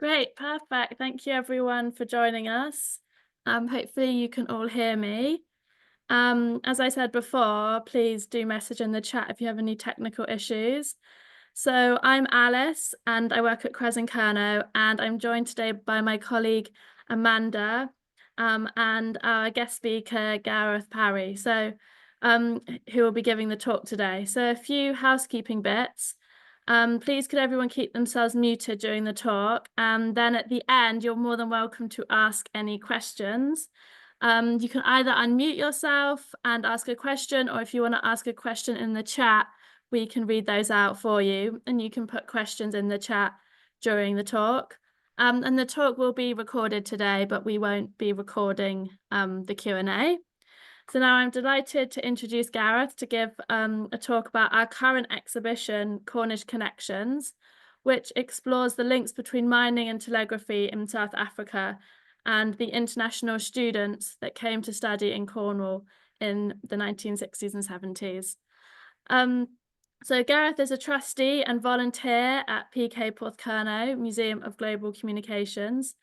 Great, perfect. Thank you everyone for joining us. Hopefully you can all hear me. As I said before, please do message in the chat if you have any technical issues. So I'm Alice and I work at Kresen Kernow, and I'm joined today by my colleague Amanda and our guest speaker Gareth Parry. Who will be giving the talk today. So a few housekeeping bits. Please could everyone keep themselves muted during the talk, and then at the end you're more than welcome to ask any questions. You can either unmute yourself and ask a question, or if you want to ask a question in the chat, we can read those out for you, and you can put questions in the chat during the talk. And the talk will be recorded today, but we won't be recording the Q&A. So now I'm delighted to introduce Gareth to give a talk about our current exhibition, Cornish Connections, which explores the links between mining and telegraphy in South Africa and the international students that came to study in Cornwall in the 1960s and 70s. So Gareth is a trustee and volunteer at PK Porthcurno Museum of Global Communications,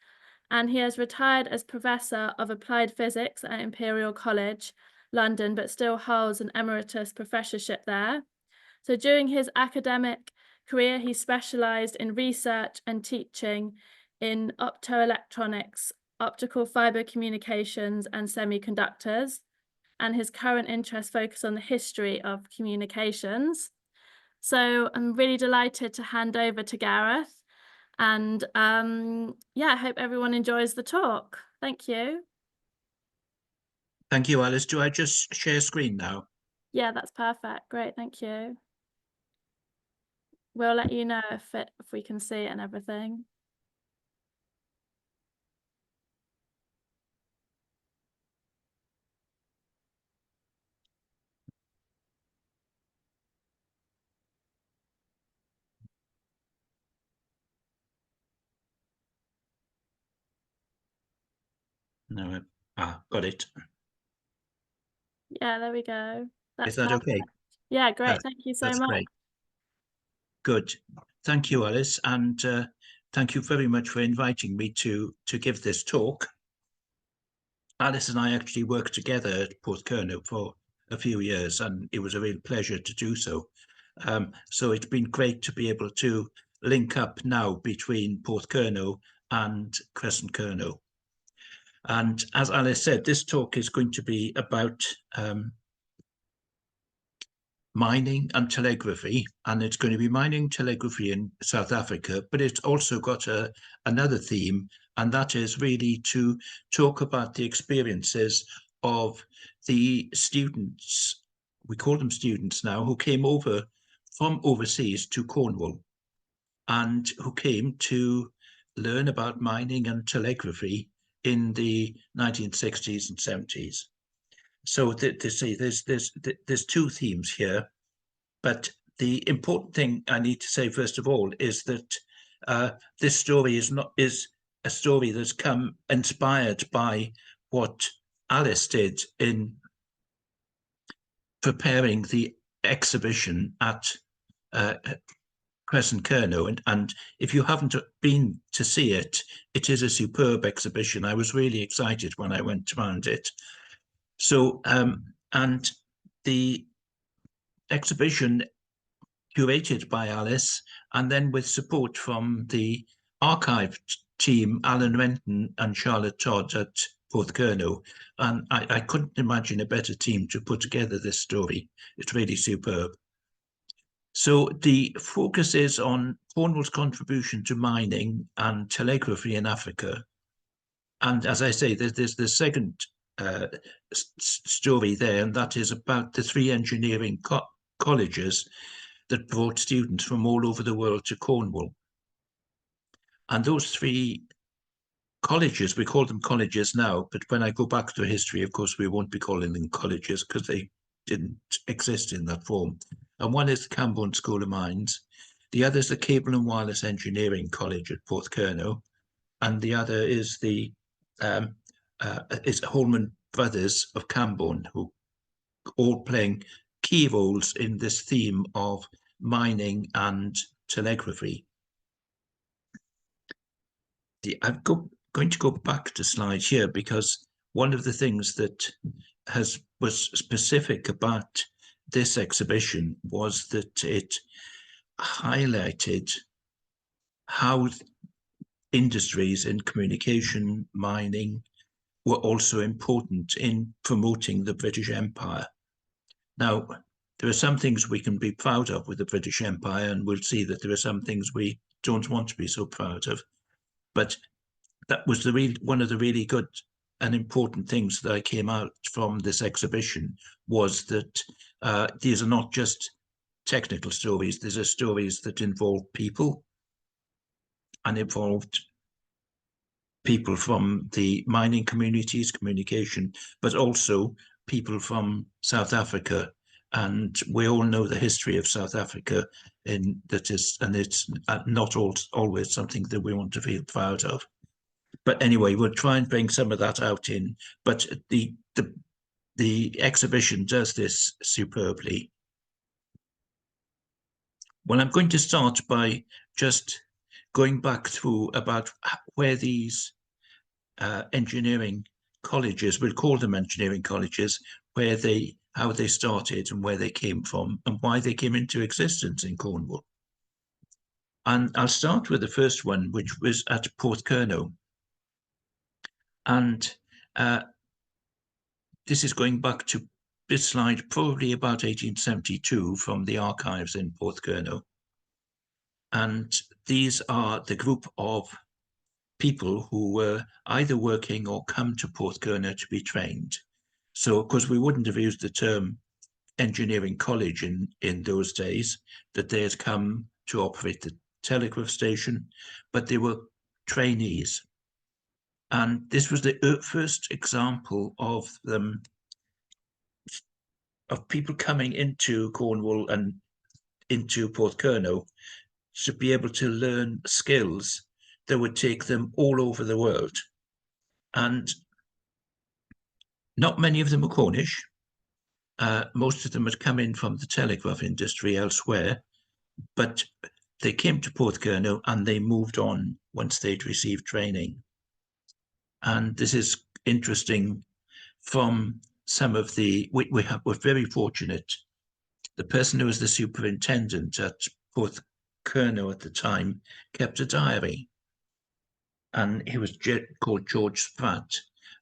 and he has retired as Professor of Applied Physics at Imperial College London, but still holds an Emeritus Professorship there. So during his academic career, he specialised in research and teaching in optoelectronics, optical fibre communications and semiconductors, and his current interests focus on the history of communications. So I'm really delighted to hand over to Gareth. And yeah, I hope everyone enjoys the talk. Thank you. Thank you, Alice. Do I just share screen now? Yeah, that's perfect. Great, thank you. We'll let you know if we can see it and everything. No, got it. Yeah, there we go. Is that perfect. okay? Yeah, great. Thank you so That's much. great. Good. Thank you, Alice, and thank you very much for inviting me to give this talk. Alice and I actually worked together at Porthcurno for a few years, and it was a real pleasure to do so. So it's been great to be able to link up now between Porthcurno and Kernow. And as Alice said, this talk is going to be about mining and telegraphy, and it's going to be mining telegraphy in South Africa, but it's also got another theme, and that is really to talk about the experiences of the students, we call them students now, who came over from overseas to Cornwall and who came to learn about mining and telegraphy in the 1960s and 70s. So there's two themes here, but the important thing I need to say first of all is that this story is a story that's come inspired by what Alice did in preparing the exhibition at Kernow, and if you haven't been to see it, it is a superb exhibition. I was really excited when I went around it. So, and the exhibition curated by Alice, and then with support from the archive team, Alan Renton and Charlotte Todd at Porthcurno. And I couldn't imagine a better team to put together this story. It's really superb. So the focus is on Cornwall's contribution to mining and telegraphy in Africa. And as I say, there's the second story there, and that is about the three engineering colleges that brought students from all over the world to Cornwall. And those three colleges, we call them colleges now, but when I go back to history, of course, we won't be calling them colleges because they didn't exist in that form. And one is the Camborne School of Mines, the other is the Cable and Wireless Engineering College at Porthcurno, and the other is the Holman brothers of Camborne, who all playing key roles in this theme of mining and telegraphy. going to go back to slide here because one of the things that was specific about this exhibition was that it highlighted how industries in communication, mining, were also important in promoting the British Empire. Now, there are some things we can be proud of with the British Empire, and we'll see that there are some things we don't want to be so proud of. But that was one of the really good and important things that I came out from this exhibition was that these are not just technical stories. These are stories that involve people and involved people from the mining communities, communication, but also people from South Africa. And we all know the history of South Africa, and it's not always something that we want to feel proud of. But anyway, we'll try and bring some of that out in. But the exhibition does this superbly. Well, I'm going to start by just going back through about where these engineering colleges, we'll call them engineering colleges, how they started and where they came from and why they came into existence in Cornwall. And I'll start with the first one, which was at Porthcurno. And this is going back to this slide, probably about 1872 from the archives in Porthcurno. And these are the group of people who were either working or come to Porthcurno to be trained. So, of course, we wouldn't have used the term engineering college in those days, that they had come to operate the telegraph station, but they were trainees. And this was the first example of them, of people coming into Cornwall and into Porthcurno to be able to learn skills that would take them all over the world. And not many of them were Cornish. Most of them had come in from the telegraph industry elsewhere, but they came to Porthcurno and they moved on once they'd received training. And this is interesting from some of we're very fortunate. The person who was the superintendent at Porthcurno at the time kept a diary, and he was called George Spratt,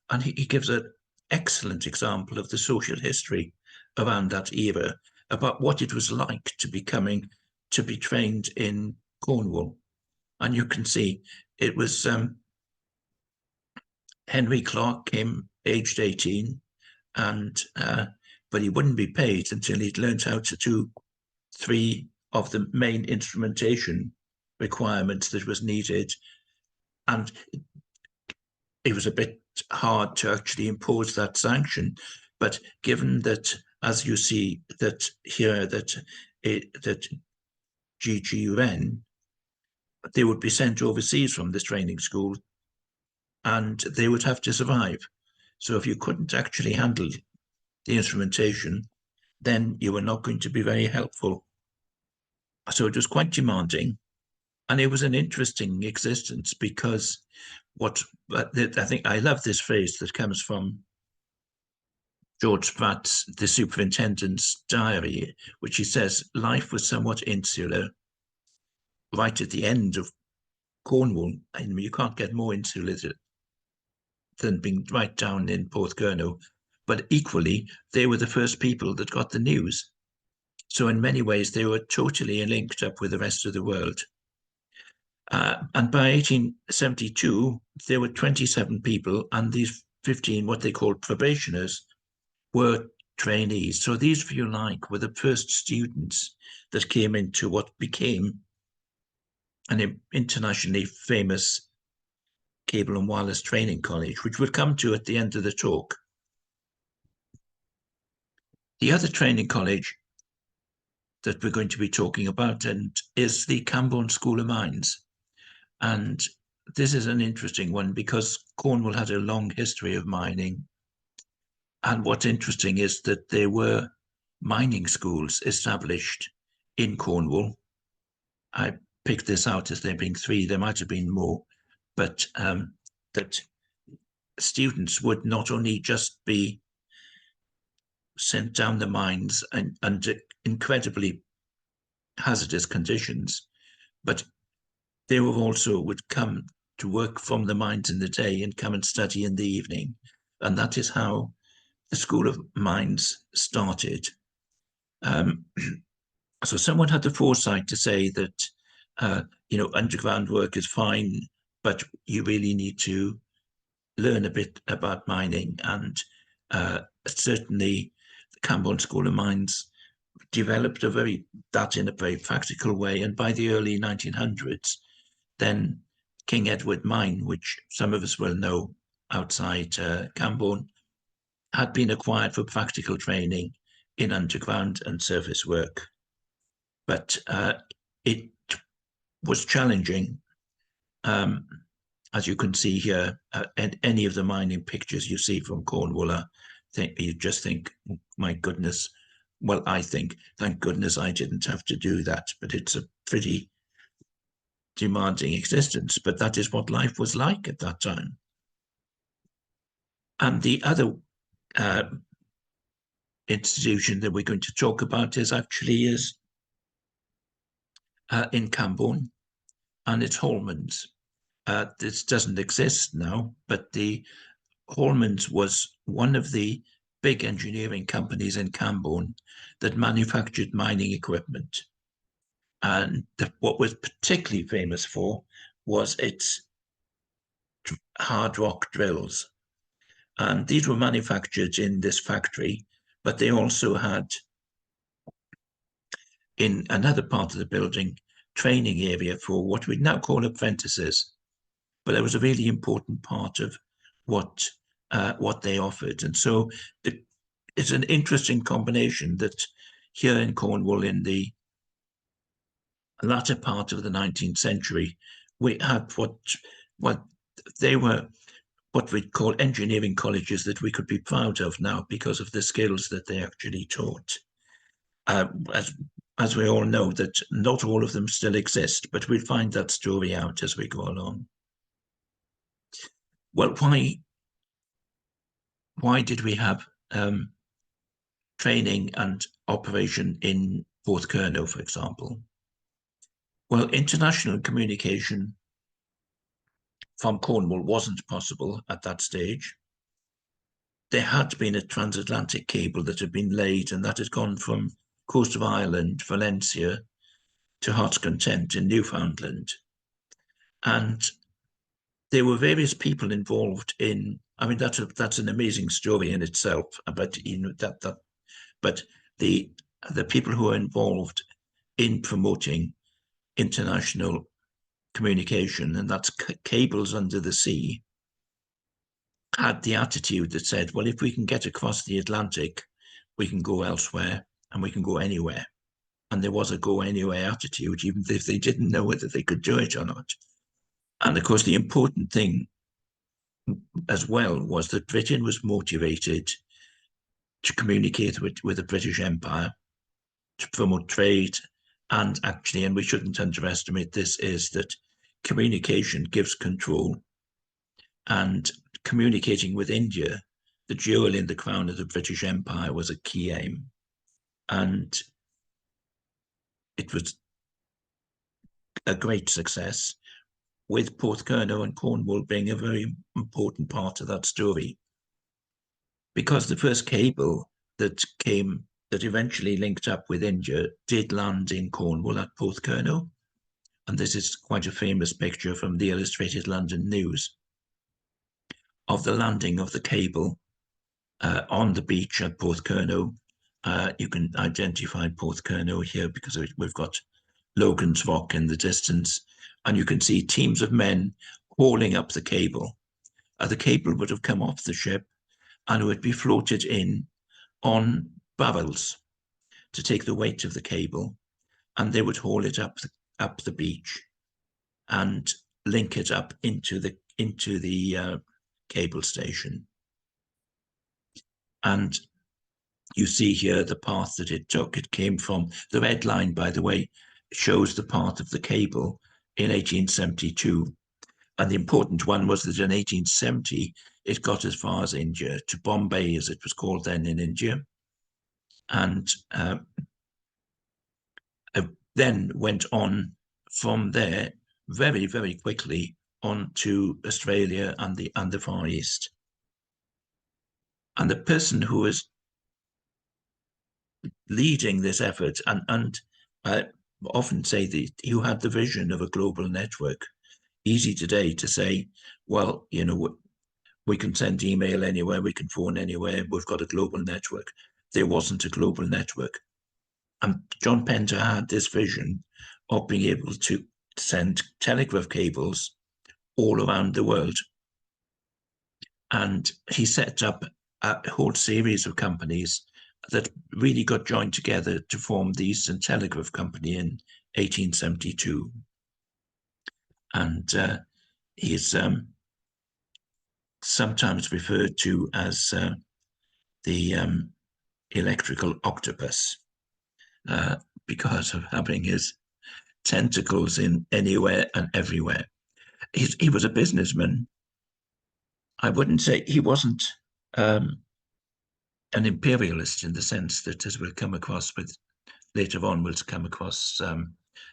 and he gives an excellent example of the social history around that era, about what it was like to be trained in Cornwall. And you can see it was Henry Clark came aged 18, and but he wouldn't be paid until he'd learned how to do 3 of the main instrumentation requirements that was needed. And it was a bit hard to actually impose that sanction. But given that, as you see that here, that G.G. Wren, they would be sent overseas from this training school and they would have to survive. So if you couldn't actually handle the instrumentation, then you were not going to be very helpful. So it was quite demanding. And it was an interesting existence because I think I love this phrase that comes from George Spratt's, the superintendent's diary, which he says, life was somewhat insular right at the end of Cornwall. I mean, you can't get more insular than being right down in Porthcurno. But equally, they were the first people that got the news. So in many ways, they were totally linked up with the rest of the world. And by 1872, there were 27 people, and these 15, what they called probationers, were trainees. So these, if you like, were the first students that came into what became an internationally famous cable and wireless training college, which we'll come to at the end of the talk. The other training college that we're going to be talking about is the Camborne School of Mines. And this is an interesting one because Cornwall had a long history of mining. And what's interesting is that there were mining schools established in Cornwall. I picked this out as there being 3, there might have been more, but that students would not only just be sent down the mines and under incredibly hazardous conditions, but they were also would come to work from the mines in the day and come and study in the evening. And that is how the School of Mines started. So someone had the foresight to say that, underground work is fine, but you really need to learn a bit about mining. And certainly the Camborne School of Mines developed that in a very practical way. And by the early 1900s, then King Edward Mine, which some of us will know outside Camborne, had been acquired for practical training in underground and surface work. But it was challenging. As you can see here, and any of the mining pictures you see from Cornwall, you just think, my goodness. Well, I think, thank goodness I didn't have to do that, but it's a pretty demanding existence. But that is what life was like at that time. And the other institution that we're going to talk about is in Camborne, and it's Holman's. This doesn't exist now, but the Holman's was one of the big engineering companies in Camborne that manufactured mining equipment. And what was particularly famous for was its hard rock drills. And these were manufactured in this factory, but they also had, in another part of the building, training area for what we now call apprentices. But it was a really important part of what they offered. And so it's an interesting combination that here in Cornwall, in the latter part of the 19th century, we had what they were what we'd call engineering colleges that we could be proud of now because of the skills that they actually taught. As we all know, that not all of them still exist, but we'll find that story out as we go along. Well, why did we have training and operation in Porthcurno, for example? Well, international communication from Cornwall wasn't possible at that stage. There had been a transatlantic cable that had been laid, and that had gone from coast of Ireland, Valencia, to Heart's Content in Newfoundland. And there were various people involved in, I mean, that's an amazing story in itself, but but the people who are involved in promoting international communication, and that's cables under the sea, had the attitude that said, well, if we can get across the Atlantic, we can go elsewhere and we can go anywhere. And there was a go anywhere attitude, even if they didn't know whether they could do it or not. And of course, the important thing as well was that Britain was motivated to communicate with the British Empire, to promote trade, and actually, and we shouldn't underestimate this, is that communication gives control. And communicating with India, the jewel in the crown of the British Empire, was a key aim. And it was a great success, with Porthcurno and Cornwall being a very important part of that story. Because the first cable that eventually linked up with India did land in Cornwall at Porthcurno. And this is quite a famous picture from the Illustrated London News of the landing of the cable on the beach at Porthcurno. You can identify Porthcurno here because we've got Logan's Rock in the distance, and you can see teams of men hauling up the cable. The cable would have come off the ship and would be floated in on barrels to take the weight of the cable, and they would haul it up the beach and link it up into the cable station. And you see here the path that it took. It came from the red line, by the way, shows the path of the cable in 1872. And the important one was that in 1870, it got as far as India, to Bombay, as it was called then in India. And then went on from there very, very quickly on to Australia and the Far East. And the person who was leading this effort, and I often say that you had the vision of a global network. Easy today to say, well, you know, we can send email anywhere, we can phone anywhere, we've got a global network. There wasn't a global network. And John Pender had this vision of being able to send telegraph cables all around the world. And he set up a whole series of companies that really got joined together to form the Eastern Telegraph Company in 1872. And he's sometimes referred to as the electrical octopus because of having his tentacles in anywhere and everywhere. He was a businessman. I wouldn't say he wasn't an imperialist in the sense that, as we'll come across with later on, we'll come across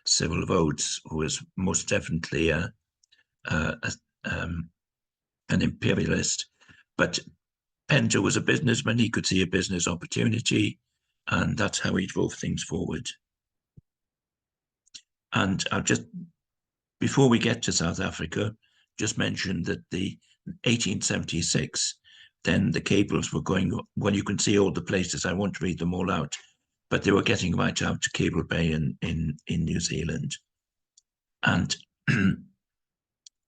Cyril Rhodes, who was most definitely an imperialist. But Pender was a businessman. He could see a business opportunity, and that's how he drove things forward. And I'll just, before we get to South Africa, just mention that the 1876, then the cables were going, well, you can see all the places, I won't read them all out, but they were getting right out to Cable Bay in New Zealand. And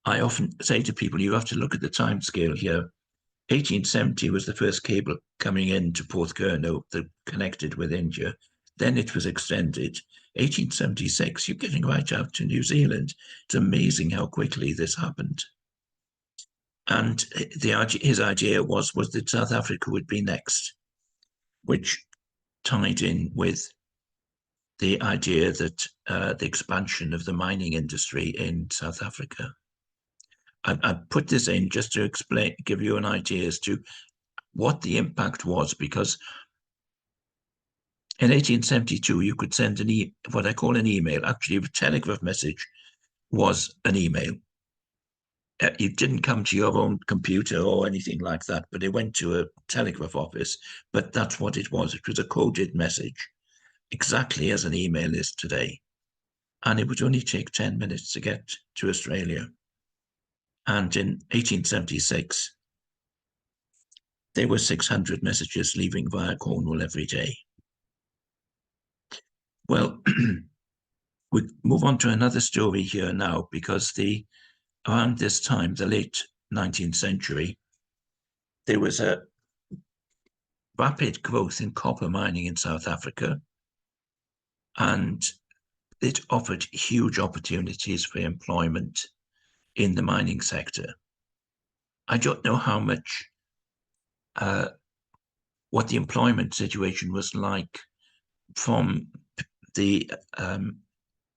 I often say to people, you have to look at the time scale here. 1870 was the first cable coming into Porthcurno that connected with India. Then it was extended. 1876, you're getting right out to New Zealand. It's amazing how quickly this happened. And his idea was that South Africa would be next, which tied in with the idea that the expansion of the mining industry in South Africa. I put this in just to explain, give you an idea as to what the impact was, because in 1872, you could send what I call an email. Actually, a telegraph message was an email. It didn't come to your own computer or anything like that, but it went to a telegraph office. But that's what it was. It was a coded message, exactly as an email is today. And it would only take 10 minutes to get to Australia. And in 1876, there were 600 messages leaving via Cornwall every day. Well, we move on to another story here now, because around this time, the late 19th century, there was a rapid growth in copper mining in South Africa, and it offered huge opportunities for employment in the mining sector. I don't know how much, what the employment situation was like from the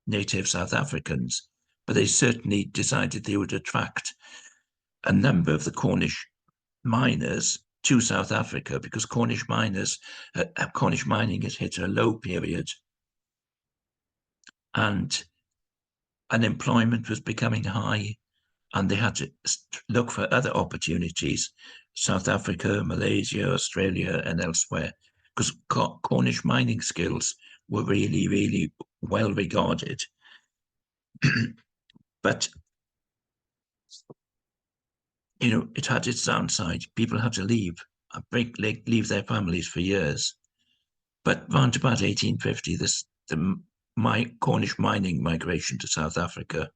native South Africans, but they certainly decided they would attract a number of the Cornish miners to South Africa, because Cornish mining has hit a low period, and unemployment was becoming high, and they had to look for other opportunities, South Africa, Malaysia, Australia, and elsewhere, because Cornish mining skills were really, really well regarded. But, you know, it had its downside. People had to leave their families for years. But around about 1850, the Cornish mining migration to South Africa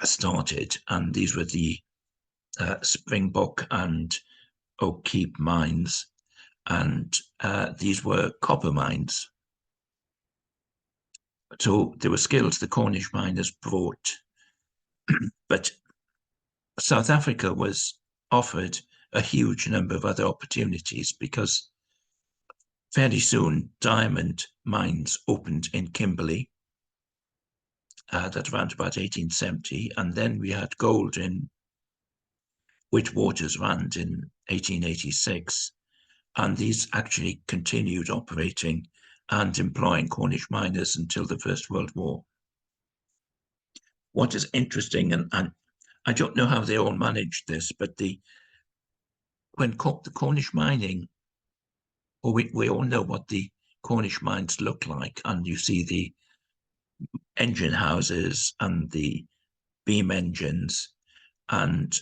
started, and these were the Springbok and Oak Keep mines, and these were copper mines. So there were skills the Cornish miners brought, but South Africa was offered a huge number of other opportunities, because fairly soon diamond mines opened in Kimberley, That's around about 1870, and then we had gold in Witwatersrand in 1886, and these actually continued operating and employing Cornish miners until the First World War. What is interesting, and I don't know how they all managed this, but when the Cornish mining, well, we all know what the Cornish mines look like, and you see the engine houses and the beam engines, and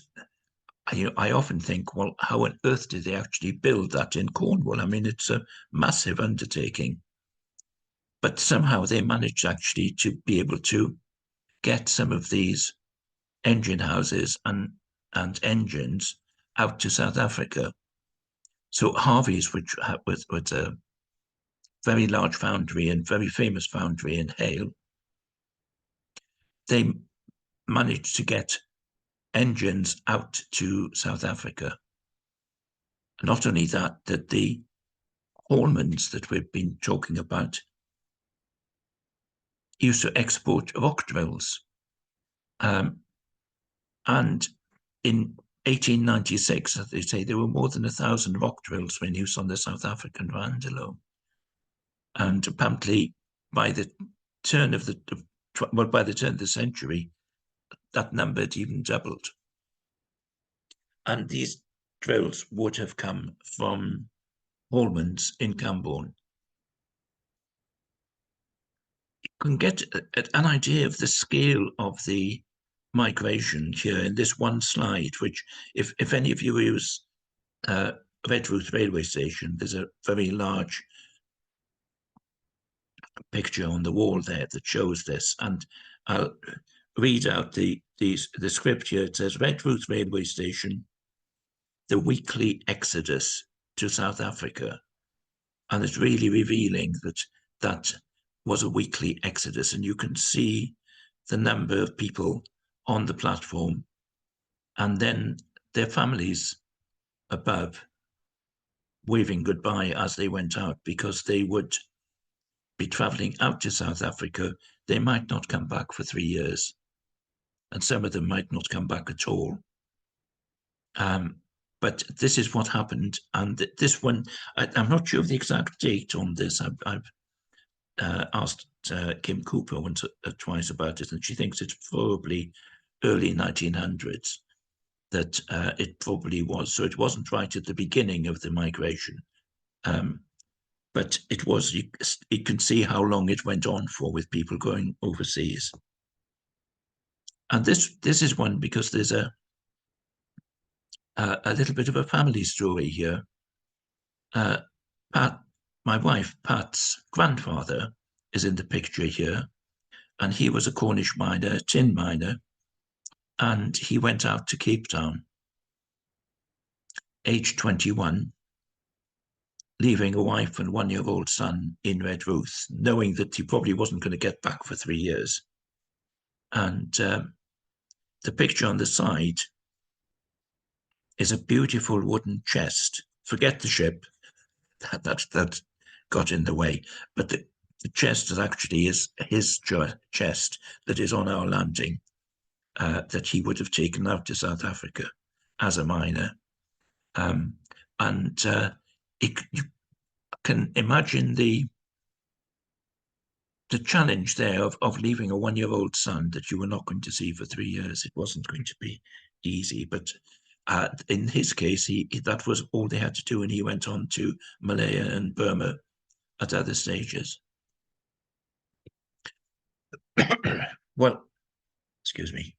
I often think, well, how on earth did they actually build that in Cornwall? I mean, it's a massive undertaking, but somehow they managed actually to be able to get some of these engine houses and engines out to South Africa. So Harvey's, which was a very large foundry and very famous foundry in Hale, they managed to get engines out to South Africa. Not only that, that the Holmans that we've been talking about used to export rock drills. And in 1896, as they say, there were more than 1,000 rock drills in use on the South African Rand alone. And apparently, by the turn of the century, that number had even doubled. And these drills would have come from Holman's in Camborne. You can get an idea of the scale of the migration here in this one slide, which, if any of you use Redruth railway station, there's a very large picture on the wall there that shows this, and I'll read out the script here. It says, Redruth railway station, the weekly exodus to South Africa. And it's really revealing that that was a weekly exodus, and you can see the number of people on the platform and then their families above waving goodbye as they went out, because they would be traveling out to South Africa. They might not come back for 3 years, and some of them might not come back at all. But this is what happened. And this one, I'm not sure of the exact date on this. I've asked Kim Cooper once or twice about it, and she thinks it's probably early 1900s that it probably was. So it wasn't right at the beginning of the migration. But it was, you can see how long it went on for with people going overseas. And this is one because there's a little bit of a family story here. Pat, my wife, Pat's grandfather is in the picture here, and he was a Cornish miner, tin miner, and he went out to Cape Town, age 21, leaving a wife and 1-year-old son in Redruth, knowing that he probably wasn't going to get back for 3 years. And the picture on the side is a beautiful wooden chest. Forget the ship, that got in the way, but the chest is actually his chest that is on our landing, that he would have taken out to South Africa as a miner. You can imagine the challenge there of leaving a 1-year-old son that you were not going to see for 3 years. It wasn't going to be easy, but in his case, that was all they had to do, and he went on to Malaya and Burma at other stages. Well, excuse me.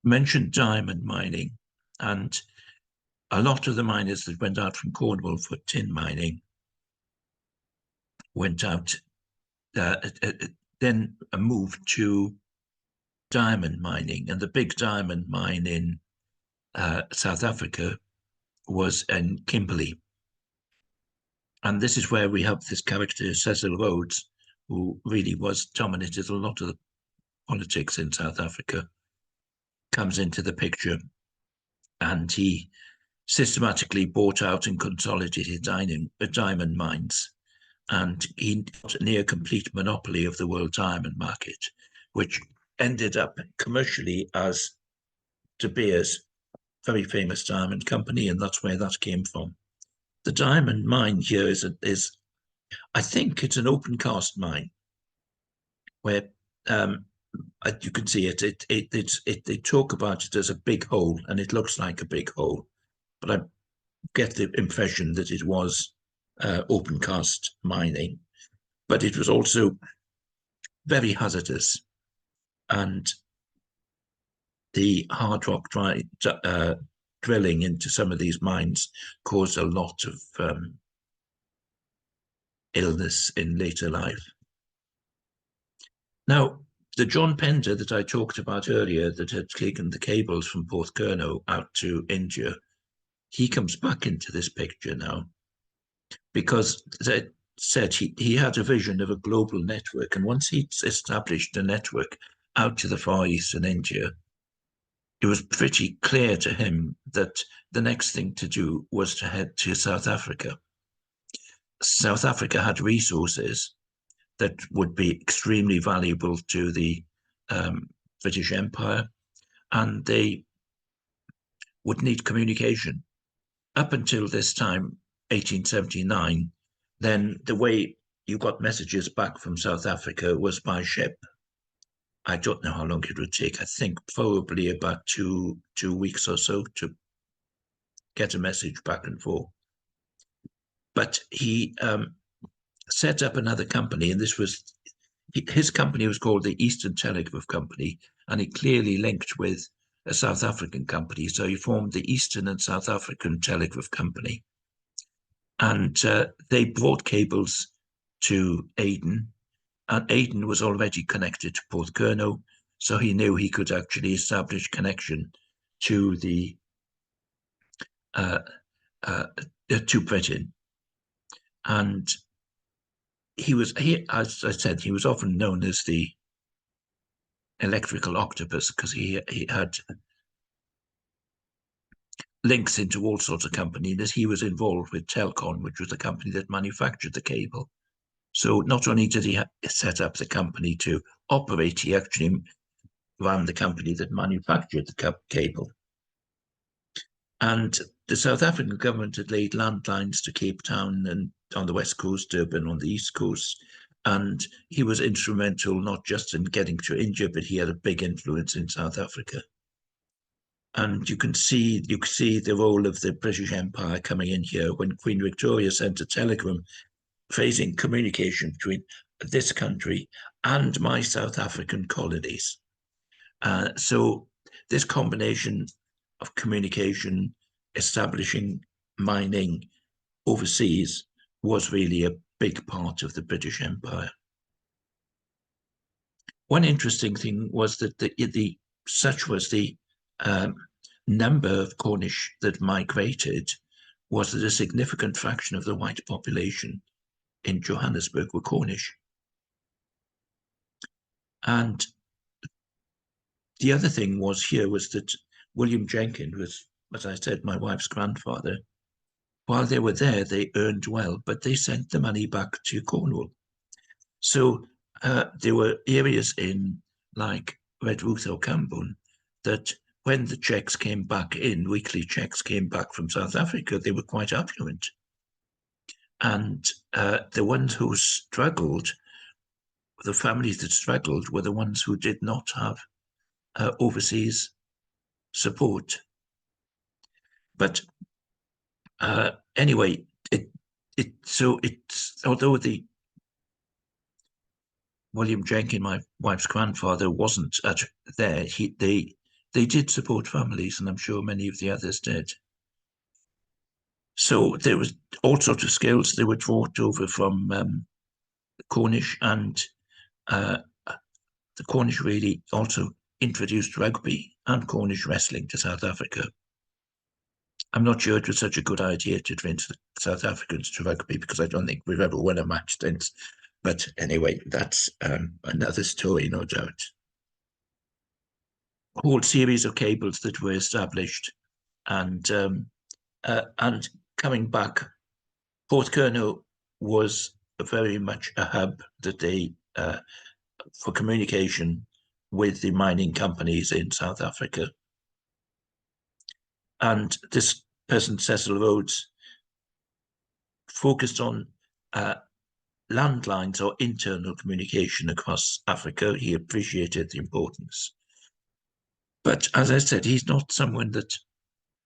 Mentioned diamond mining, and a lot of the miners that went out from Cornwall for tin mining went out, then moved to diamond mining, and the big diamond mine in South Africa was in Kimberley. And this is where we have this character, Cecil Rhodes, who really dominated a lot of the politics in South Africa, comes into the picture, and he systematically bought out and consolidated diamond mines. And he got a near complete monopoly of the world diamond market, which ended up commercially as De Beers, very famous diamond company, and that's where that came from. The diamond mine here is I think it's an open cast mine, where you can see it. They talk about it as a big hole, and it looks like a big hole, but I get the impression that it was open cast mining, but it was also very hazardous, and the hard rock drilling into some of these mines caused a lot of illness in later life. Now, the John Pender that I talked about earlier that had taken the cables from Porthcurno out to India, he comes back into this picture now, because as I said, he had a vision of a global network, and once he'd established a network out to the Far East and India, it was pretty clear to him that the next thing to do was to head to South Africa. South Africa had resources that would be extremely valuable to the British Empire, and they would need communication. Up until this time, 1879, then the way you got messages back from South Africa was by ship. I don't know how long it would take. I think probably about two weeks or so to get a message back and forth. But he set up another company, and this was his company was called the Eastern Telegraph Company, and it clearly linked with a South African company. So he formed the Eastern and South African Telegraph Company, and they brought cables to Aden. And Aden was already connected to Porthcurno, so he knew he could actually establish connection to the to Britain. And as I said, he was often known as the electrical octopus, because he had links into all sorts of companies. That he was involved with Telcon, which was the company that manufactured the cable. So not only did he set up the company to operate, he actually ran the company that manufactured the cable. And the South African government had laid landlines to Cape Town and on the west coast, Durban on the east coast. And he was instrumental not just in getting to India, but he had a big influence in South Africa. And you can see the role of the British Empire coming in here when Queen Victoria sent a telegram praising communication between this country and my South African colonies. So this combination of communication, establishing mining overseas, was really a big part of the British Empire. One interesting thing was that such was the number of Cornish that migrated, was that a significant fraction of the white population in Johannesburg were Cornish. And the other thing was that William Jenkins was, as I said, my wife's grandfather. While they were there, they earned well, but they sent the money back to Cornwall. So there were areas in like Redruth or Camborne that when the checks came back in, weekly checks came back from South Africa, they were quite affluent. And the ones who struggled, the families that struggled, were the ones who did not have overseas support. But anyway, although the William Jenkins, my wife's grandfather, wasn't there, they did support families, and I'm sure many of the others did. So there was all sorts of skills that were brought over from Cornish, and the Cornish really also introduced rugby and Cornish wrestling to South Africa. I'm not sure it was such a good idea to train South Africans to rugby, because I don't think we've ever won a match since. But anyway, that's another story, no doubt. A whole series of cables that were established, and And coming back, Porthcurno was very much a hub that they for communication with the mining companies in South Africa. And this person, Cecil Rhodes, focused on landlines or internal communication across Africa. He appreciated the importance. But as I said, he's not someone that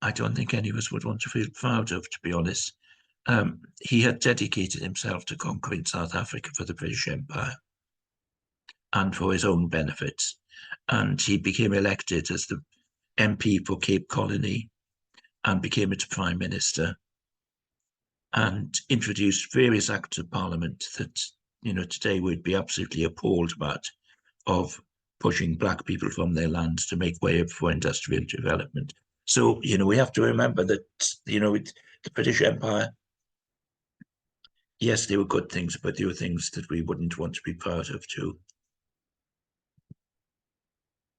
I don't think any of us would want to feel proud of, to be honest. He had dedicated himself to conquering South Africa for the British Empire and for his own benefits. And he became elected as the MP for Cape Colony and became its Prime Minister and introduced various acts of Parliament that, today we'd be absolutely appalled about, of pushing black people from their lands to make way for industrial development. So, we have to remember that, the British Empire, yes, there were good things, but there were things that we wouldn't want to be proud of too.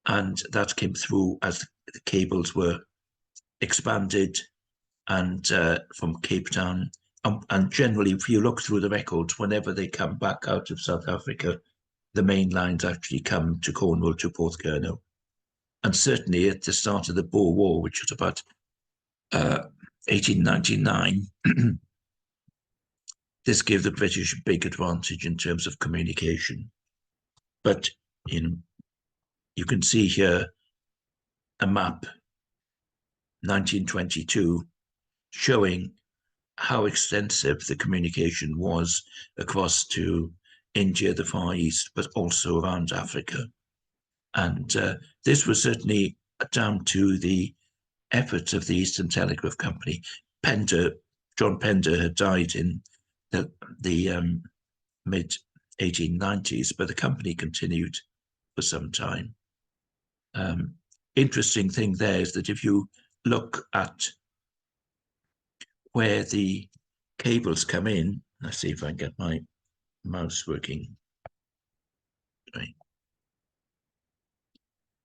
And that came through as the cables were expanded and from Cape Town. And generally, if you look through the records, whenever they come back out of South Africa, the main lines actually come to Cornwall, to Porthcurno. And certainly at the start of the Boer War, which was about 1899, this gave the British a big advantage in terms of communication. But you can see here a map, 1922, showing how extensive the communication was across to India, the Far East, but also around Africa. And this was certainly down to the efforts of the Eastern Telegraph Company. John Pender had died in the mid-1890s, but the company continued for some time. Interesting thing there is that if you look at where the cables come in, let's see if I can get my mouse working. Right.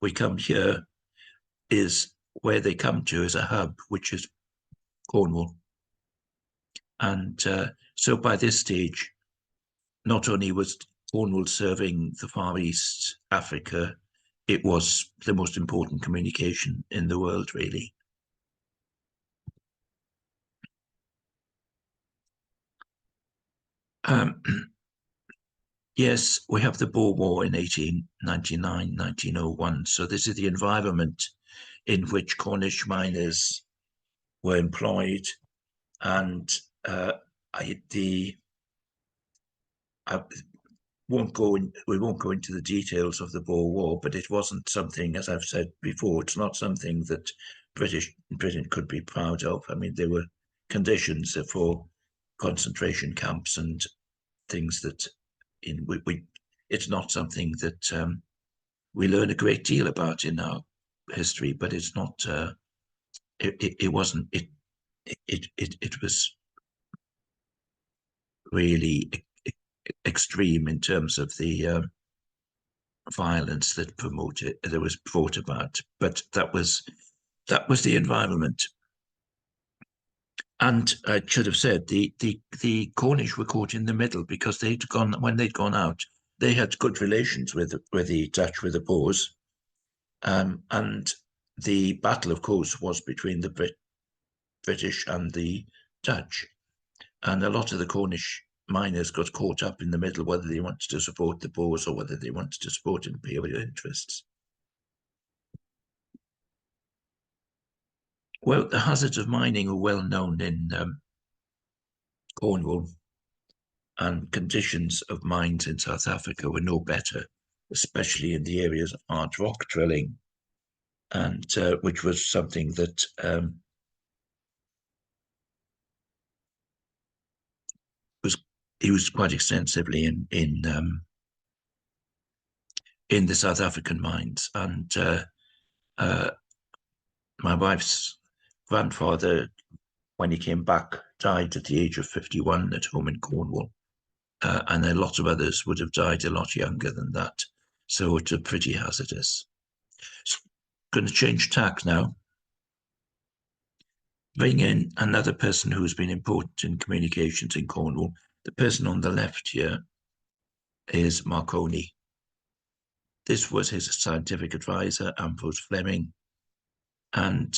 We come here, is where they come to as a hub, which is Cornwall. And so by this stage, not only was Cornwall serving the Far East, Africa, it was the most important communication in the world, really. Yes, we have the Boer War in 1899, 1901. So this is the environment in which Cornish miners were employed, and we won't go into the details of the Boer War, but it wasn't something, as I've said before, it's not something that Britain could be proud of. I mean, there were conditions for concentration camps and things that it's not something that we learn a great deal about in our history, but it's not. It wasn't. It was really extreme in terms of the violence that was brought about. But that was the environment. And I should have said the Cornish were caught in the middle, because when they'd gone out, they had good relations with the Dutch, with the Boers, and the battle, of course, was between the British and the Dutch, and a lot of the Cornish miners got caught up in the middle, whether they wanted to support the Boers or whether they wanted to support imperial interests. Well, the hazards of mining are well known in Cornwall, and conditions of mines in South Africa were no better, especially in the areas of hard rock drilling, and which was something that was used quite extensively in the South African mines. And my wife's grandfather, when he came back, died at the age of 51 at home in Cornwall. And a lot of others would have died a lot younger than that. So it's pretty hazardous. So, going to change tack now. bring in another person who's been important in communications in Cornwall. The person on the left here is Marconi. This was his scientific advisor, Ambrose Fleming. And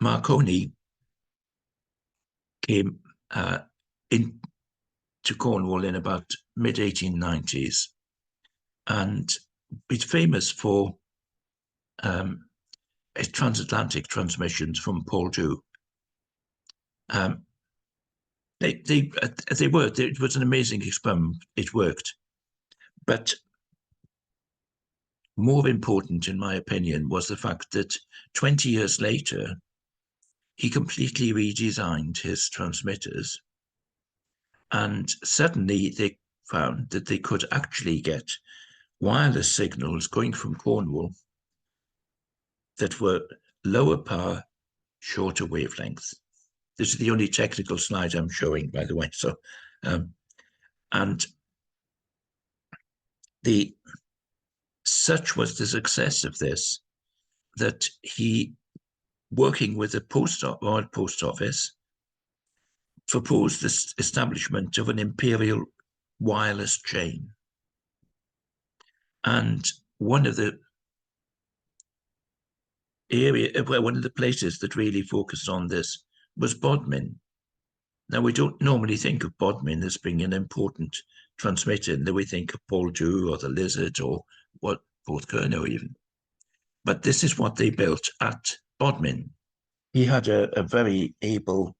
Marconi came into Cornwall in about mid-1890s. And he's famous for his transatlantic transmissions from Paul II. They worked. It was an amazing experiment. It worked. But more important, in my opinion, was the fact that 20 years later, he completely redesigned his transmitters. And suddenly they found that they could actually get wireless signals going from Cornwall that were lower power, shorter wavelengths. This is the only technical slide I'm showing, by the way. So, and such was the success of this that he, working with the Royal Post Office, proposed the establishment of an imperial wireless chain. And one of the places that really focused on this was Bodmin. Now, we don't normally think of Bodmin as being an important transmitter, and then we think of Paul II or the Lizard or what Porthcurno even. But this is what they built at Bodmin. He had a very able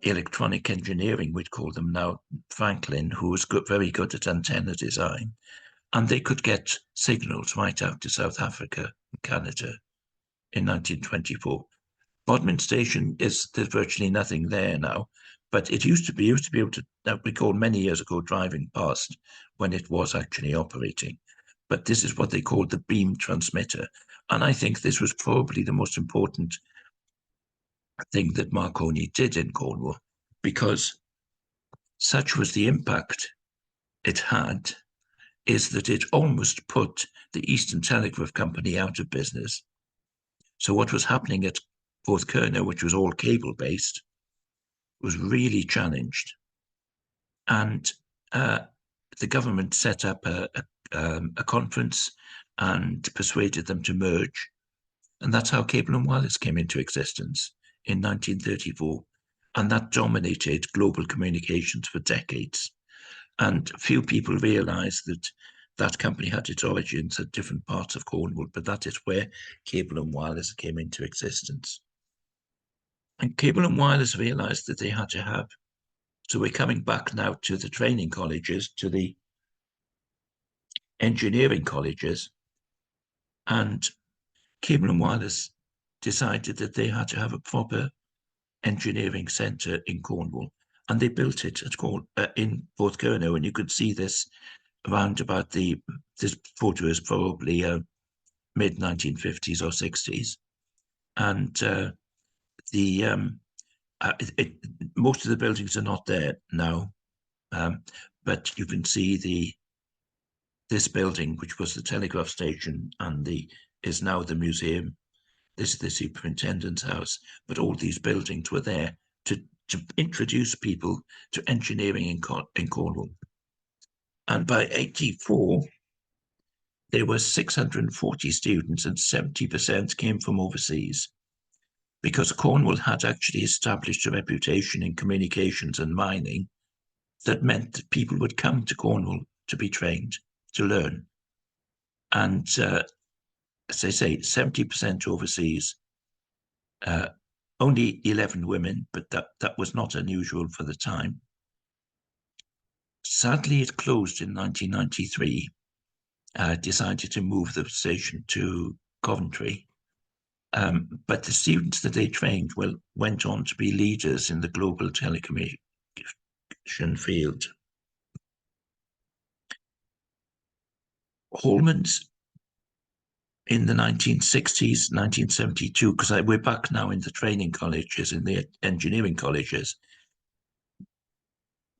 electronic engineering, we'd call them now, Franklin, who was very good at antenna design. And they could get signals right out to South Africa and Canada in 1924. Bodmin Station there's virtually nothing there now, but it used to be able to, that we called many years ago, driving past when it was actually operating. But this is what they called the beam transmitter. And I think this was probably the most important thing that Marconi did in Cornwall, because such was the impact it had, is that it almost put the Eastern Telegraph Company out of business. So what was happening at Porthcurno, which was all cable-based, was really challenged. And the government set up a conference and persuaded them to merge. And that's how Cable and Wireless came into existence in 1934. And that dominated global communications for decades. And few people realised that that company had its origins at different parts of Cornwall, but that is where Cable and Wireless came into existence. And Cable and Wireless realised that they had to have, so we're coming back now to the training colleges, to the engineering colleges, and Cable and Wireless decided that they had to have a proper engineering centre in Cornwall, and they built it in Porthcurno, and you could see this around about this photo is probably mid-1950s or 60s, and most of the buildings are not there now, but you can see this building, which was the telegraph station and is now the museum. This is the superintendent's house, but all these buildings were there to introduce people to engineering in Cornwall. And by 84, there were 640 students and 70% came from overseas, because Cornwall had actually established a reputation in communications and mining that meant that people would come to Cornwall to be trained, to learn. And as I say, 70% overseas, only 11 women, but that was not unusual for the time. Sadly, it closed in 1993, decided to move the station to Coventry. But the students that they trained went on to be leaders in the global telecommunication field. Holman's in the 1960s, 1972, because we're back now in the training colleges, in the engineering colleges,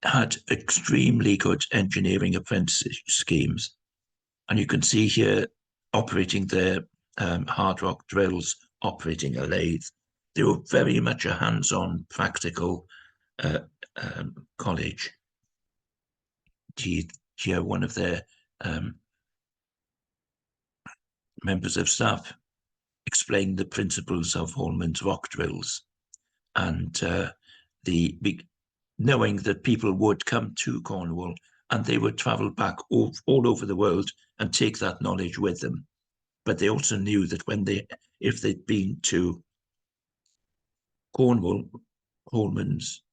had extremely good engineering apprenticeship schemes. And you can see here operating their hard rock drills operating a lathe. They were very much a hands-on, practical college. Here, one of their members of staff explained the principles of Holman's rock drills, and knowing that people would come to Cornwall and they would travel back all over the world and take that knowledge with them. But they also knew that if they'd been to Cornwall, Holman's,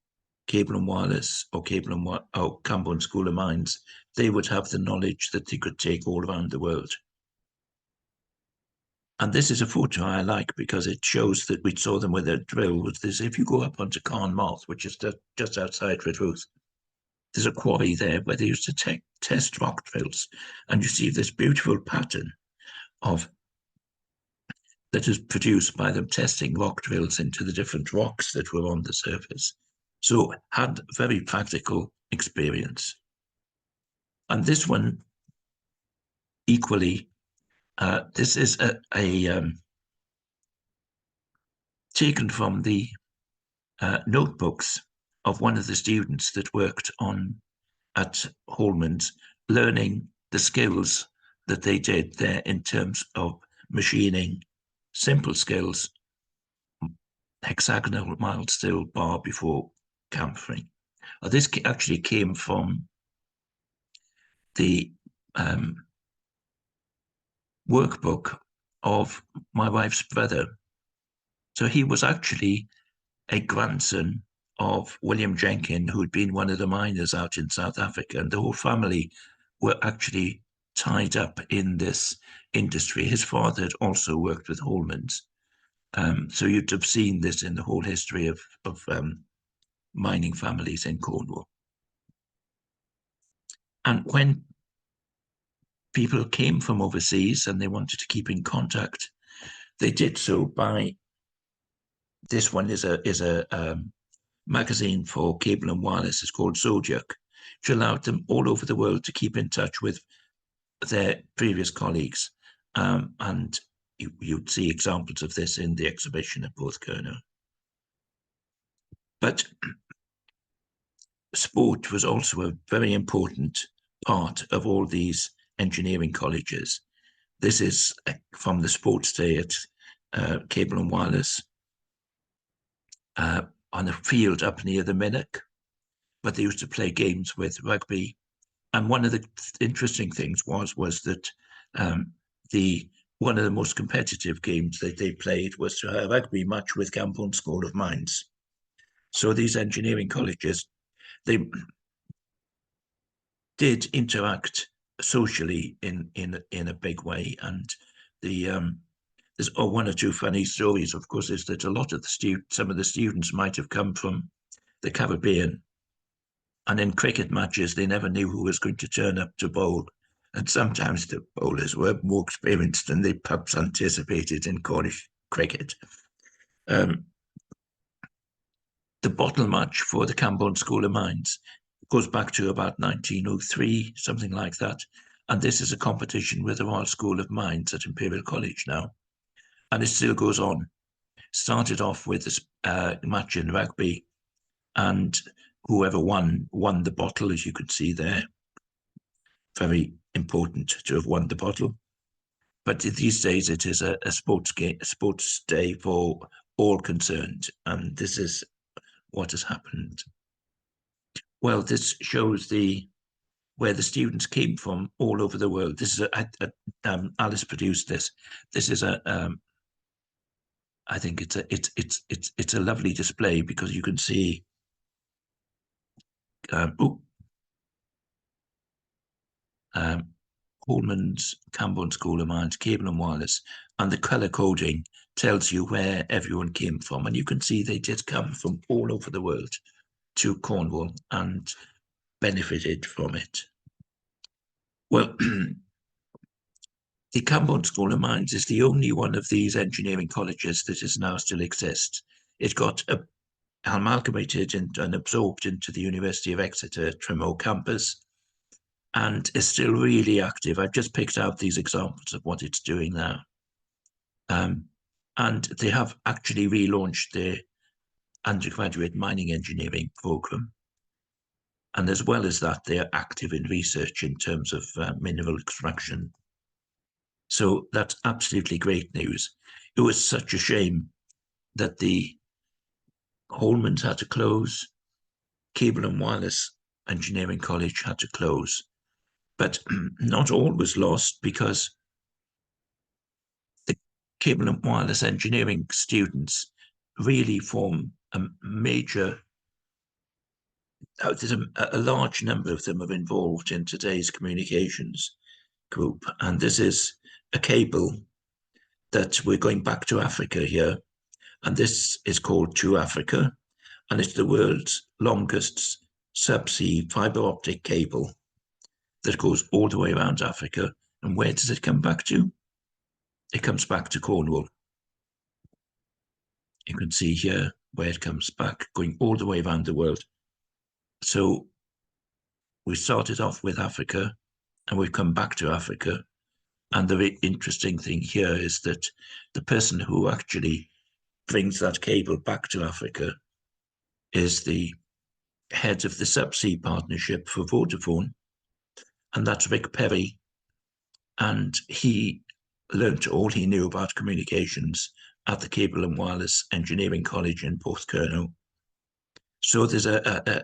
Cable and Wireless, or Camborne School of Mines, they would have the knowledge that they could take all around the world. And this is a photo I like because it shows that we saw them with a drill. If you go up onto Cornwall, which is just outside Redruth, there's a quarry there where they used to test rock drills, and you see this beautiful pattern that is produced by them testing rock drills into the different rocks that were on the surface. So had very practical experience. And this one, equally, this is taken from the notebooks of one of the students that worked at Holman's, learning the skills that they did there in terms of machining, simple skills, hexagonal mild steel bar before chamfering. This actually came from the workbook of my wife's brother. So he was actually a grandson of William Jenkin, who had been one of the miners out in South Africa, and the whole family were actually tied up in this industry. His father had also worked with Holman's. So you'd have seen this in the whole history of mining families in Cornwall. And when people came from overseas and they wanted to keep in contact, they did so by, this one is a magazine for cable and wireless. It's called Zodiac, which allowed them all over the world to keep in touch with their previous colleagues. And you'd see examples of this in the exhibition at Porthcurno. But sport was also a very important part of all these engineering colleges. This is from the sports day at Cable and Wireless on a field up near the Minnock, but they used to play games with rugby. And one of the interesting things was that one of the most competitive games that they played was a rugby match with Camborne School of Mines. So these engineering colleges, they did interact socially in a big way. And there's one or two funny stories, of course, is that a lot of some of the students might have come from the Caribbean, and in cricket matches they never knew who was going to turn up to bowl, and sometimes the bowlers were more experienced than they perhaps anticipated in Cornish cricket. The bottle match for the Camborne School of Mines goes back to about 1903, something like that. And this is a competition with the Royal School of Mines at Imperial College now. And it still goes on. Started off with this match in rugby, and whoever won the bottle, as you can see there. Very important to have won the bottle. But these days it is a sports day for all concerned. And this is what has happened. Well, this shows where the students came from all over the world. This is Alice produced this. This is I think it's a lovely display because you can see Holman's, Camborne School of Mines, Cable and Wireless, and the colour coding tells you where everyone came from. And you can see they did come from all over the world to Cornwall and benefited from it. Well, the Camborne School of Mines is the only one of these engineering colleges that is now still exists. It got amalgamated and absorbed into the University of Exeter Trimore campus and is still really active. I've just picked out these examples of what it's doing now. And they have actually relaunched their undergraduate mining engineering program. And as well as that, they are active in research in terms of mineral extraction. So that's absolutely great news. It was such a shame that the Holmans had to close, Cable and Wireless Engineering College had to close. But not all was lost, because the Cable and Wireless Engineering students really form a major, there's a large number of them are involved in today's communications group. And this is a cable that we're going back to Africa here. And this is called To Africa. And it's the world's longest subsea fibre optic cable that goes all the way around Africa. And where does it come back to? It comes back to Cornwall. You can see here where it comes back, going all the way around the world. So we started off with Africa, and we've come back to Africa. And the very interesting thing here is that the person who actually brings that cable back to Africa is the head of the subsea partnership for Vodafone, and that's Rick Perry. And he learnt all he knew about communications at the Cable and Wireless Engineering College in Porthcurno. So there's a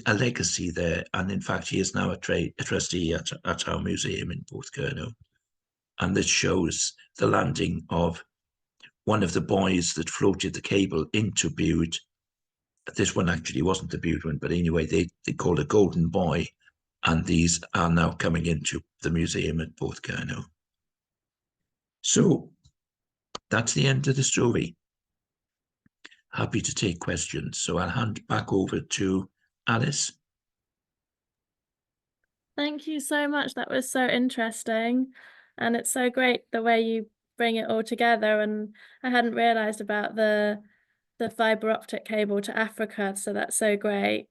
legacy there. And in fact, he is now a trustee at our museum in Porthcurno. And this shows the landing of one of the buoys that floated the cable into Bude. This one actually wasn't the Bude one, but anyway, they called a golden buoy. And these are now coming into the museum at Porthcurno. So that's the end of the story. Happy to take questions. So I'll hand back over to Alice. Thank you so much. That was so interesting. And it's so great the way you bring it all together. And I hadn't realised about the fibre optic cable to Africa. So that's so great.